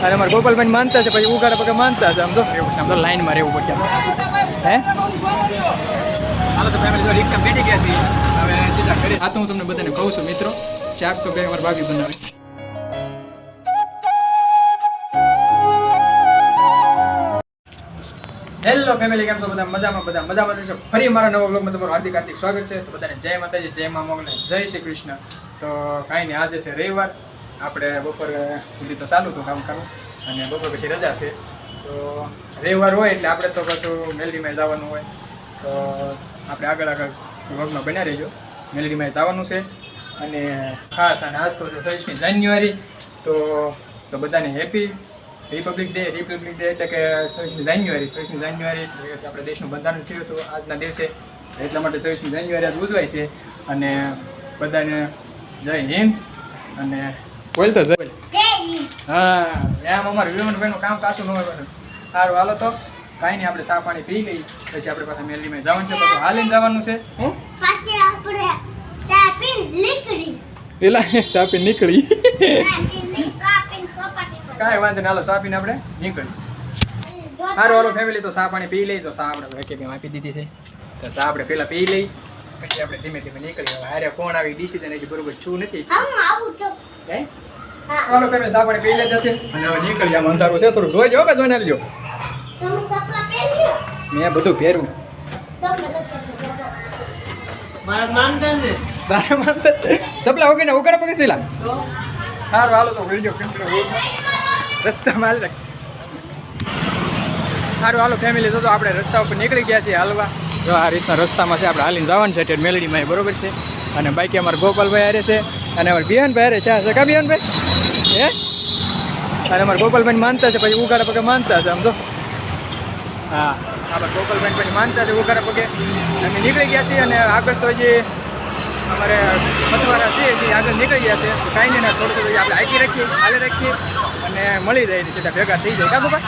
અને અમારે ગોપાલભાઈ માનતા છે, પછી ઉગાડા પગે માનતા છે. આમ તો આમ તો લાઈનમાં રહેવું પડશે. હે હાલો તો ફેમિલી તો રિક્ષા બેઠી ગયા હતી. હવે સીધા ઘરે. આ તો હું તમને બધાને કહું છું મિત્રો, શાક તો બે અમારા ભાભી બનાવે છે. હેલો ફેમિલી, કેમ છો બધા? મજામાં? બધા મજામાં રહેશો. ફરી મારા નવા બ્લોગમાં તમારું હાર્દિક હાર્દિક સ્વાગત છે. તો બધાને જય માતાજી, જય મા મોગલે, જય શ્રી કૃષ્ણ. તો કાંઈ નહીં, આજે છે રવિવાર. આપણે બપોર સુધી તો ચાલુ હતું કામ કરવું, અને બપોર પછી રજા છે. તો રવિવાર હોય એટલે આપણે તો પાછું મેલડીમાં જવાનું હોય. તો આપણે આગળ બ્લોગમાં બન્યા રહીજો. મેલડીમાં જવાનું છે, અને ખાસ અને આજ તો છે 26મી જાન્યુઆરી. તો બધાને હેપી રિપબ્લિક ડે એટલે કે 26મી જાન્યુઆરી એટલે આપણે દેશનું બંધારણ થયું હતું આજના દિવસે, એટલા માટે 26મી જાન્યુઆરી આજ ઉજવાય છે. અને બધાને જય હિન્દ. અને બોલ તો જય. હા, એમ અમારે વિમનભાઈનું કામ કાશું ન હોય. સારું, હાલો તો કાંઈ નહીં, આપણે ચા પાણી પી લઈએ, પછી આપણે પાછા મેલડીમાં જવાનું છે. પછી હાલીને જવાનું છે. હું પેલા ચા પી નીકળી. કાંઈ વાંધો નહીં, હાલો ચા પીને આપણે નીકળી. સારું હાલો ફેમિલી, તો ચા પાણી પી લઈ. તો ચા આપણે વેકેપીમાં આપી દીધી છે, તો ચા આપણે પહેલાં પી લઈ, પછી આપણે ધીમે ધીમે નીકળી. હવે હારે કોણ આવી ડિસિઝન હજી બરોબર છું નથી. હાલો ફેમિલી, ચા પાણી પી લેતા છે, અને હવે નીકળી. આમ અંધારું છે, થોડું જોઈ જાઓ, જોઈને આવજો. મેં બધું પહેરું. સપલા વગેરે ઉગાડા પગે સિલા. સારું હાલો તો વિડીયો રસ્તામાં હાલ રાખ. સારું હાલો ફેમિલી, તો આપણે રસ્તા ઉપર નીકળી ગયા છીએ હાલવા. જો આ રીતના રસ્તામાં છે, આપણે હાલીને જવાનું છે મેલડીમાં, બરોબર છે. અને બાકી અમારા ગોપાલભાઈ હારે છે, અને અમારા બિહાનભાઈ હારે ચા છે. કા બિહાનભાઈ? હે, અને અમારા ગોપાલભાઈ માનતા છે, પછી ઉગાડા પગે માનતા છે. આમ તો હા, આપણે ગોપાલભાઈ પછી માનતા છે ઉગાડા પગે. અમે નીકળી ગયા છીએ, અને આગળ તો જે અમારે મતવારા છે એ આગળ નીકળી ગયા છે. કાંઈ નહીં, થોડું થોડું આપણે આઈટી રાખીએ, હાલે રાખીએ, અને મળી જાય સીધા ભેગા થઈ જાય. કાં બાબા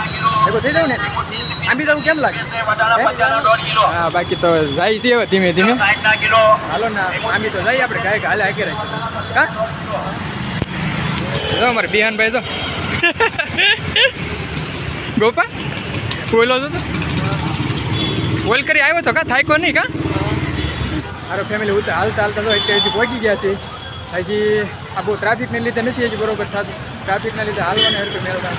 ભેગો થઈ જાવ ને, આંબી જવું કેમ લાગે? હા, બાકી તો જાય છે હવે ધીમે ધીમે. હાલો ના, આંબી તો જાય આપણે ગાય હાલે આગળ રાખીએ. કા જો અમારે બિહાનભાઈ તો ગોપા બોલો છો તો બોલ કરી આવ્યો તો કા થાય કો નહીં? કા મારો ફેમિલી હું તો હાલતા હાલતા તો એટલે હજી પહોંચી ગયા છે. હજી આ બહુ ટ્રાફિકને લીધે નથી હજી બરોબર થતું. ટ્રાફિકના લીધે હાલવાને હરકું મેળવતા.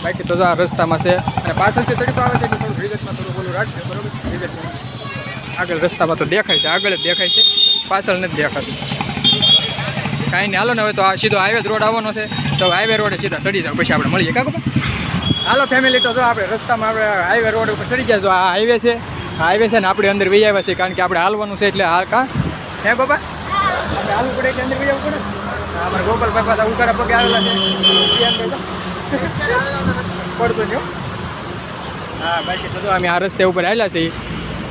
બાકી તો આ રસ્તામાં છે, અને પાછળથી તડકો આવે છે એટલે થોડું રિઝલ્ટમાં થોડું બોલું રાખશે, બરોબર? રિઝલ્ટમાં આગળ રસ્તામાં તો દેખાય છે, આગળ જ દેખાય છે, પાછળ નથી દેખાતું. કાંઈ નહીં, હાલો ને હવે તો આ સીધો હાઈવે રોડ આવવાનો છે. તો હાઈવે રોડે સીધા ચડી જાવ, પછી આપણે મળીએ. કાકો હાલો ફેમિલી, તો જો આપણે રસ્તામાં આપણે હાઈવે રોડ ઉપર ચડી ગયા. જો આ હાઈવે છે, હાઈવે છે ને આપણે અંદર વહી આવ્યા છે, કારણ કે આપણે હાલવાનું છે. એટલે હા કા હે બાબા, આપણે હાલવું પડે એટલે અંદર વહી આવવું પડે. અમારા ગોપાલભાઈ પાછા ઉગાડા પગે આવેલા છે, પડતો જો. હા, બાકી તો અમે આ રસ્તે ઉપર હાલ્યા છીએ,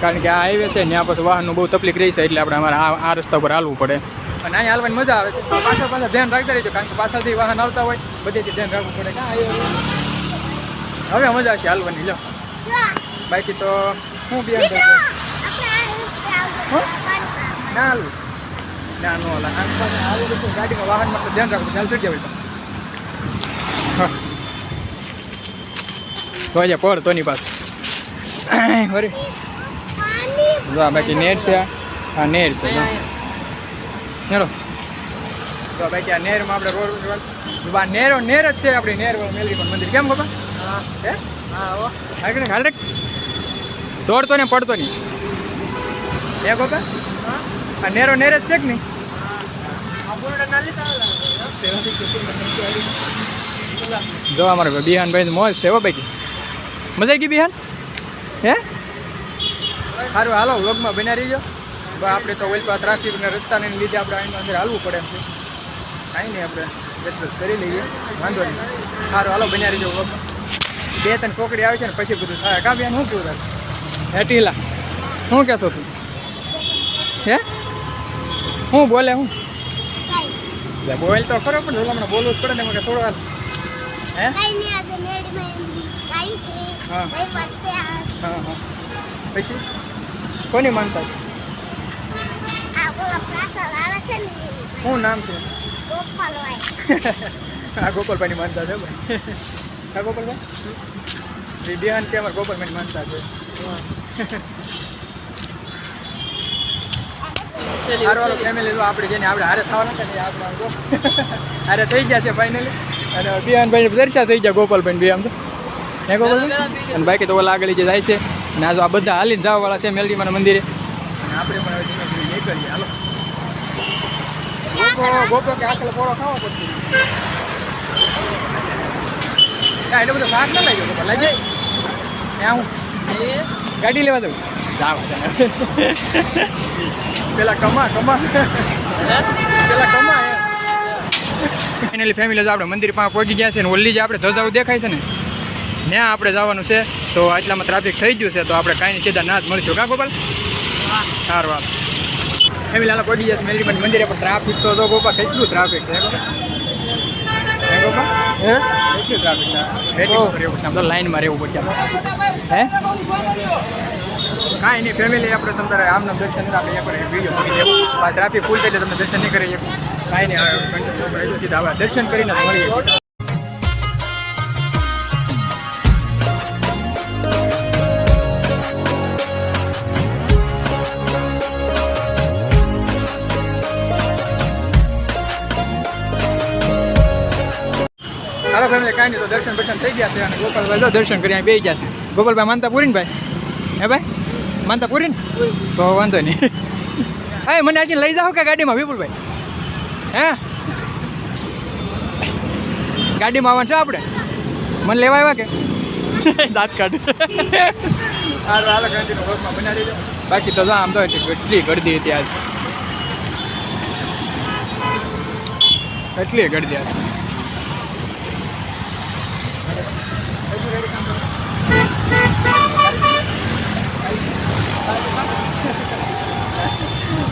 કારણ કે આ હાઈવે છે, ત્યાં પછી વાહનનું બહુ તકલીફ રહી છે, એટલે આપણે અમારે આ રસ્તા ઉપર હાલવું પડે. અને અહીંયા હાલવાની મજા આવે છે. પાછળ ધ્યાન રાખતા રહીજો, કારણ કે પાછળથી વાહન આવતા હોય, બધેથી ધ્યાન રાખવું પડે. હવે મજા આવશે હાલવાની. લો બાકી તો હું બે ના હાલું ના નો હાલું ગાડીમાં વાહનમાં તો ધ્યાન રાખવું. ચાલ ચડી જાય તો આજે પડ તો ની પાસે બરે. બાકી નેર છે, હા નેર છે. હેલો તો બાકી આ નેરમાં આપણે રોડ નેર જ છે આપણી નેર મેલડી પણ મંદિર. કેમ બાબા? હે હા હાલ રે, દોડતો ને પડતો નહીં. હે બાબા, આ નેરો નેર જ છે કે નહીં? જો અમારે બિહાનભાઈ મોજ છે હો બાકી. મજા આવી ગઈ બિહાન? હે સારું હાલો વ્લોગમાં બન્યા રહીજો. આપણે તો ઓલપા ટ્રાફિકના રસ્તાને લીધે આપણે અહીંની અંદર હાલવું પડે એમ છે. કાંઈ નહીં, આપણે એડજસ્ટ કરી લઈએ, વાંધો નહીં. સારું હાલો બન્યા રહીજો વ્લોગમાં. 2-3 છોકરી આવે છે ને પછી બધું થાય. કા બેન શું કેવું થાય? હેટીલા શું કહેશો તું? હે શું બોલે? હું બોલ તો ખરો, પણ હમણાં બોલવું જ પડે ને. મને થોડો હાલ. હે હા હા હા, પછી કોની માનતા? શું નામ છે? આ ગોપાલભાઈની માનતા છે ભાઈ. હા ગોપાલભાઈ બિહાન કે અમારે ગોપાલભાઈની માનતા છે. હારવાળો ફેમિલી તો આપણે જેને આપણે હારે થવાના છે ને આપણે હારે થઈ ગયા છે ફાઇનલી. અને બિહાનભાઈ દર્શા થઈ ગયા ગોપાલભાઈ બે આમ તો હે ગોપાલભાઈ. અને બાકી તો ઓલા આગળ જે જાય છે અને આ બધા હાલીને જવાવાળા છે મેલડીમાના મંદિરે. અને આપણે પણ હવે ધીમે ધીમે નીકળીએ. હાલો ગોપો કે આખલે પોળો ખાવો પડશે. ના એટલે બધો ભાગ ના લાગ્યો ગોપાલ લાગે ત્યાં હું ગાડી લેવા દઉં જાવ પેલા કમા ફાઇનલી ફેમિલી તો આપણે મંદિર પાસે પહોંચી ગયા છે ને ઓલી જે આપણે ધજાઓ દેખાય છે ને ત્યાં આપણે જવાનું છે. તો આટલામાં ટ્રાફિક થઈ ગયું છે તો આપણે કાંઈ નહીં સીધા ના જ મળીશું. કા ગોપાલ સારું વાત ફેમિલી હાલ પહોંચી જશે મેલડીમાં મંદિરે. પણ ટ્રાફિક તો ગોપા કેટલું ટ્રાફિક છે ગોપા કેટલું ટ્રાફિક છે તો લાઈનમાં રહેવું પડશે હે કાંઈ નહીં ફેમિલી આપણે તમારે આમના દર્શન આપણે એક વિડીયો મૂકી દેવું. ટ્રાફિક ફૂલ થઈ એટલે તમને દર્શન નહીં કરી શકું. કાંઈ નહીં સીધા હવે દર્શન કરીને મળીએ. હાલો ફેમિલી કાંઈ નહીં તો દર્શન થઈ ગયા છે. અને ગોપાલભાઈ તો દર્શન કરી અહીં બેસી ગયા છે. ગોપાલભાઈ માનતા પૂરી ને ભાઈ હે ભાઈ માનતા પૂરી ને તો વાંધો નહીં. હા મને આજે લઈ જાઓ કે ગાડીમાં વિપુલભાઈ હે ગાડીમાં આવવાનું છે આપણે મને લેવા આવ્યા કે દાંત કાઢ હાલો હાલો ગાડીનો વર્કમાં બનાવી દેજો. બાકી તો આમ તો કેટલી ગળદી હતી આજ એટલી ગળદી આજ.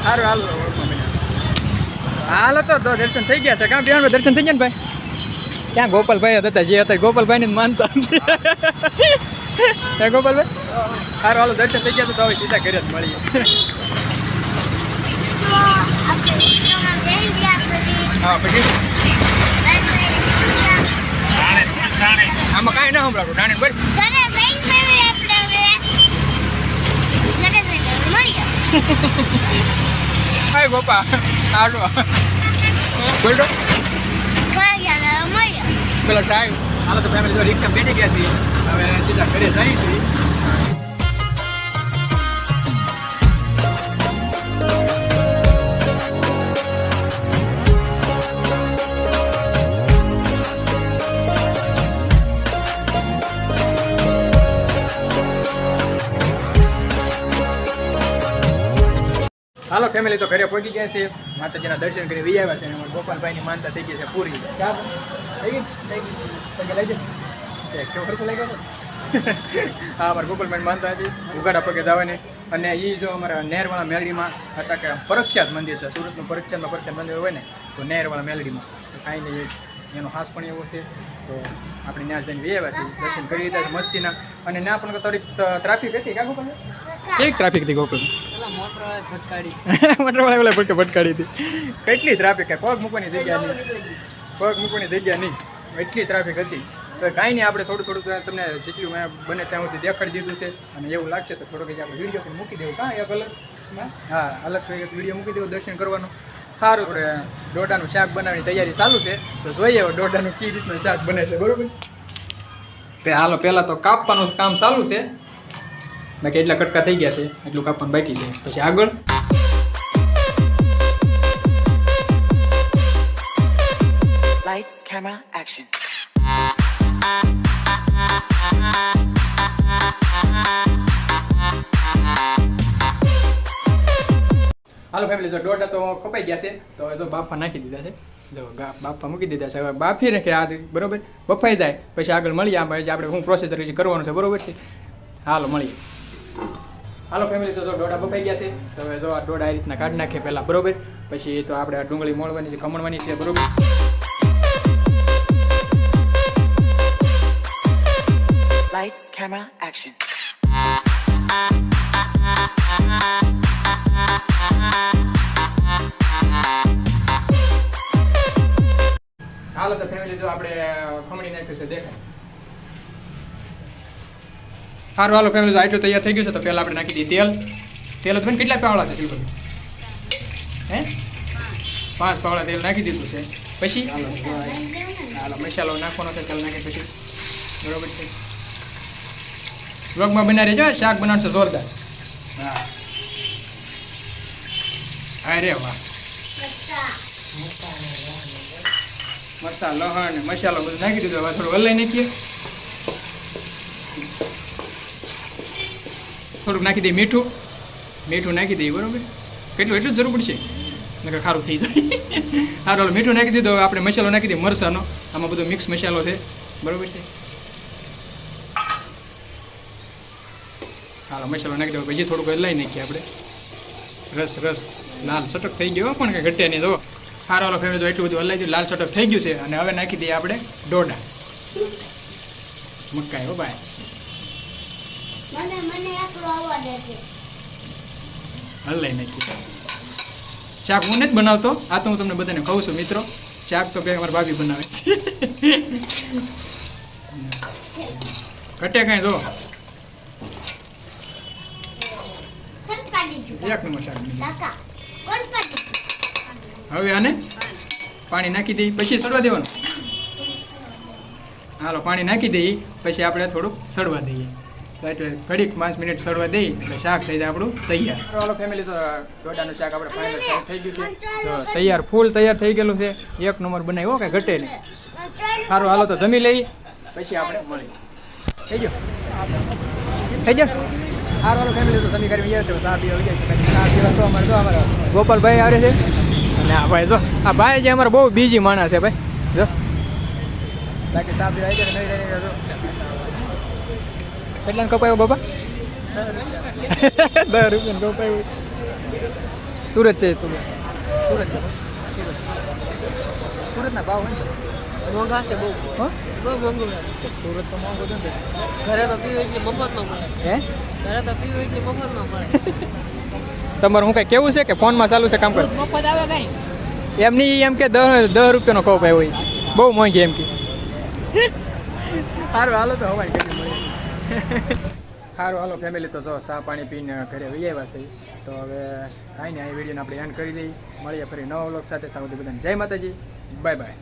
સારું હાલો હાલો તો દર્શન થઈ ગયા છે. કાં બિહાર દર્શન થઈ ગયા ને ભાઈ ક્યાં ગોપાલભાઈ હતા જે હતા ગોપાલભાઈને જ માનતા હે ગોપાલભાઈ. સારું હાલો દર્શન થઈ ગયા તો હવે સીધા ઘરે જ મળીએ. હા પછી આમાં કાંઈ ના સંભળાવું ડાણે બરાબર. હાય ગોપા હાલો બોલો પેલો ટાઈમ હાલો તો ફેમિલી તો રિક્ષા બેઠી ગયા છીએ. હવે સીધા ઘરે જઈએ છીએ. હાલો ફેમિલી તો ઘરે પહોંચી ગયા છે. માતાજીના દર્શન કરી વી આવ્યા છે. અને ગોપાલભાઈની માનતા થઈ ગઈ છે પૂરી. હા અમારે ગોપાલભાઈની માનતા હતી ઉગાડા પગે જવાની. અને એ જો અમારા નહેરવાળા મેલડીમાં હતા કે પ્રખ્યાત મંદિર છે સુરતનું પ્રખ્યાત મંદિર હોય ને તો નહેરવાળા મેલડીમાં કાંઈ નહીં એનો ખાસ પણ એવો છે. તો આપણે ત્યાં જઈને વી આવ્યા છીએ દર્શન કરી લીધા મસ્તીના. અને ત્યાં પણ થોડીક ટ્રાફિક હતી કા ગોપાલ ઠીક ટ્રાફિક હતી ગોપાલ મોટરવાળા ભટકાડી હતી. કેટલી ટ્રાફિક પગ મૂકવાની જગ્યા નહીં એટલી ટ્રાફિક હતી. તો કાંઈ નહીં આપણે થોડું તમને જેટલું મેં બને ત્યાં સુધી દેખાડી દીધું છે. અને એવું લાગશે તો થોડોક આપણે વિડીયો પણ મૂકી દેવું. કાં એક અલગ હા અલગ વિડીયો મૂકી દેવું દર્શન કરવાનું. સારું આપણે ડોડાનું શાક બનાવવાની તૈયારી ચાલુ છે. તો જોઈએ ડોડાનું કઈ રીતનું શાક બને છે બરોબર. હાલો પહેલાં તો કાપવાનું કામ ચાલુ છે. બાકી એટલા કટકા થઈ ગયા છે એટલું કાપવાનું બાકી છે. પછી આગળ Lights, camera, action. હાલો ફેમિલી જો દોઢા તો કપાઈ ગયા છે. તો જો બાફા નાખી દીધા છે. જો બાફા મૂકી દીધા છે. હવે બાફી નાખે આ બરોબર બફાઈ જાય પછી આગળ મળીએ. આપણે હું પ્રોસેસર કરવાનું છે બરોબર છે. હાલો મળીએ. હાલો ફેમિલી તો જો દોઢા બફાઈ ગયા છે. તો હવે જો આ દોઢા આ રીતના કાઢી નાખીએ પહેલાં બરોબર. પછી તો આપણે આ ડુંગળી મોળવાની છે ખમણવાની છે બરોબર. Lights, camera, action. હાલો તો ફેમિલી જો આપણે ખમણી નાખ્યું છે દેખાય. સારું હાલો ફેમિલી આટલું તૈયાર થઈ ગયું છે તો પહેલા આપણે નાખી દઈએ તેલ. તેલ તો કેટલા પાવડા છે શિલ્પભાઈ? હે 5 પાવડા તેલ નાખી દીધું છે. પછી હાલો મસાલો નાખવાનો છે તેલ નાખી પછી. બરોબર છે. વ્લોગમાં બના રહેજો, શાક બનાવશે જોરદાર. હા અરે વાહ. મરચાં લહણ મસાલો બધું નાખી દીધું. હવે થોડું હલાઈ નાખીએ. થોડુંક નાખી દઈએ મીઠું. મીઠું નાખી દઈએ બરોબર. કેટલું એટલું જ જરૂર પડશે નકર ખારું થઈ જાય. સારું મીઠું નાખી દીધું. આપણે મસાલો નાખી દઈએ મરચાંનો. આમાં બધો મિક્સ મસાલો છે બરોબર છે. હાલો મસાલો નાખી દો. પછી થોડુંક હલાઈ નાખીએ આપણે. રસ લાલ ચટક થઈ ગયો પણ કંઈ ઘટ્યા નહીં. તો સારો હાલો ફેમિલી તો એટલું બધું હલાઈ ગયું, લાલ ચટક થઈ ગયું છે. અને હવે નાખી દઈએ આપણે ડોડા મકાઈ. હો ભાઈ હલાઈ નાખી. શાક હું નથી બનાવતો, આ તો હું તમને બધાને કહું છું મિત્રો. શાક તો કંઈ અમારા ભાભી બનાવે છે. ઘટે કાંઈ જો એક નંબર શાક. હવે આને પાણી નાખી દઈએ પછી સડવા દેવાનું. હાલો પાણી નાખી દઈએ પછી આપણે થોડુંક સડવા દઈએ. એટલે ઘડીક 5 મિનિટ સડવા દઈએ એટલે શાક થઈ જાય આપણું તૈયાર. હાલો ફેમિલી તો ડોડાનું શાક આપણે ફાઇનલ થઈ ગયું છે. જો તૈયાર ફૂલ તૈયાર થઈ ગયેલું છે. એક નંબર બનાવ્યો કાંઈ ઘટે નહીં. સારું હાલો તો જમી લઈએ પછી આપણે મળીએ. થઈ ગયો સારું હાલો ફેમિલી તો જમી કરી ગયા છે. ચા પીવા ગયા છે. ચા પીવા તો અમારા ગોપાલભાઈ આવે છે. અને આ ભાઈ જો આ ભાઈ જે અમારા બહુ બીજી માણસ છે ભાઈ. જો બાકી ચા પીવા આવી જાય નહીં કેટલાને કપાયો બાપા? 10 રૂપિયાને કપાયું. સુરત છે તું? સુરત છે. સુરતના ભાવ હોય મોંઘા છે બહુ. હા બહુ મોંઘું છે. સુરત તો મોંઘું છે ને. ઘરે તો પીવું એટલે મફત ન મળે. હે ઘરે તો પીવું એટલે મફત ન મળે. તમારું હું કઈ કેવું છે કે ફોનમાં ચાલુ છે કામ કર? મફત આવે કઈ એમ નહીં એમ કે 10 રૂપિયાનો કપાય હોય બહુ મોંઘી એમ કે. સારું હાલો તો હવાઈ કરી મળીએ. સારું હાલો ફેમિલી તો જો ચા પાણી પીને ઘરે વહી આવ્યા છે. તો હવે કાંઈ નહીં આ વિડીયોને આપણે એન્ડ કરી દઈએ. મળીએ ફરી નવા વ્લોગ સાથે. ત્યાં સુધી બધાને જય માતાજી. Bye bye.